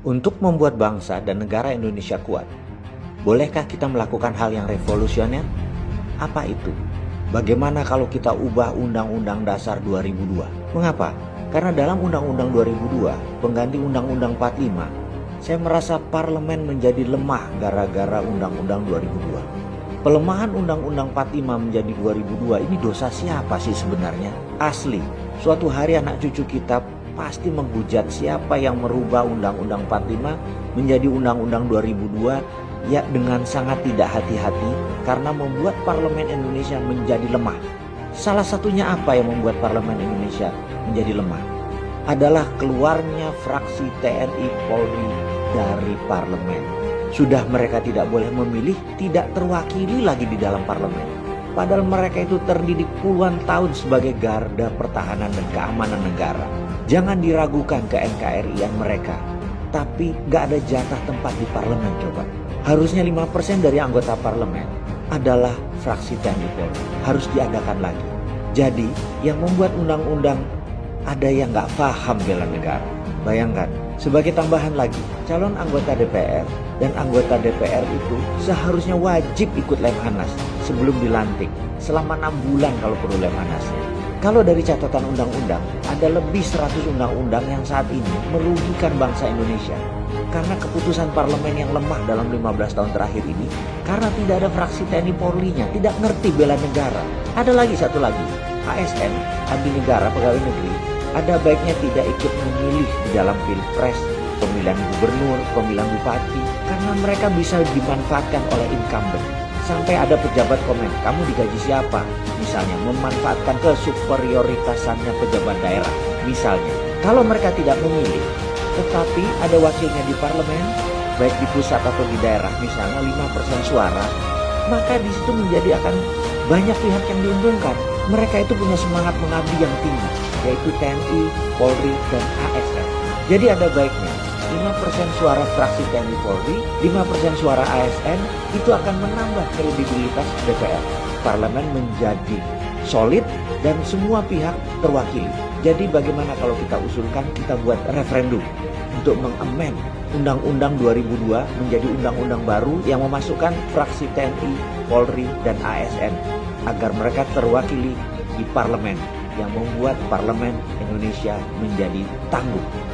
Untuk membuat bangsa dan negara Indonesia kuat, bolehkah kita melakukan hal yang revolusioner? Apa itu? Bagaimana kalau kita ubah Undang-Undang Dasar 2002? Mengapa? Karena dalam Undang-Undang 2002, pengganti Undang-Undang 45, saya merasa parlemen menjadi lemah gara-gara Undang-Undang 2002. Pelemahan Undang-Undang 45 menjadi 2002 ini dosa siapa sih sebenarnya? Asli, suatu hari anak cucu kita pasti menghujat siapa yang merubah Undang-Undang 45 menjadi Undang-Undang 2002 ya dengan sangat tidak hati-hati karena membuat parlemen Indonesia menjadi lemah. Salah satunya apa yang membuat parlemen Indonesia menjadi lemah? Adalah keluarnya fraksi TNI Polri dari parlemen. Sudah mereka tidak boleh memilih, tidak terwakili lagi di dalam parlemen. Padahal mereka itu terdidik puluhan tahun sebagai garda pertahanan dan keamanan negara. Jangan diragukan ke NKRI-an mereka. Tapi gak ada jatah tempat di parlemen coba. Harusnya 5% dari anggota parlemen adalah fraksi TNI Polri. Harus diadakan lagi. Jadi yang membuat undang-undang ada yang gak paham bela negara. Bayangkan, sebagai tambahan lagi, calon anggota DPR dan anggota DPR itu seharusnya wajib ikut Lemhanas sebelum dilantik selama 6 bulan kalau perlu Lemhanasnya. Kalau dari catatan undang-undang, ada lebih 100 undang-undang yang saat ini merugikan bangsa Indonesia. Karena keputusan parlemen yang lemah dalam 15 tahun terakhir ini, karena tidak ada fraksi TNI Polri-nya, tidak ngerti bela negara. Ada lagi satu lagi, ASN, abdi negara pegawai negeri, ada baiknya tidak ikut memilih di dalam pilpres, pemilihan gubernur, pemilihan bupati, karena mereka bisa dimanfaatkan oleh incumbent. Sampai ada pejabat komen, kamu digaji siapa? Misalnya memanfaatkan kesuperioritasannya pejabat daerah. Misalnya, kalau mereka tidak memilih, tetapi ada wakilnya di parlemen, baik di pusat atau di daerah, misalnya 5% suara, maka di situ menjadi akan banyak pihak yang diuntungkan. Mereka itu punya semangat mengabdi yang tinggi, yaitu TNI, Polri, dan ASN. Jadi ada baiknya 5% suara fraksi TNI Polri, 5% suara ASN, itu akan menambah kredibilitas DPR. Parlemen menjadi solid dan semua pihak terwakili. Jadi bagaimana kalau kita usulkan, kita buat referendum untuk mengamen Undang-Undang 2002 menjadi undang-undang baru yang memasukkan fraksi TNI, Polri, dan ASN agar mereka terwakili di parlemen yang membuat parlemen Indonesia menjadi tangguh.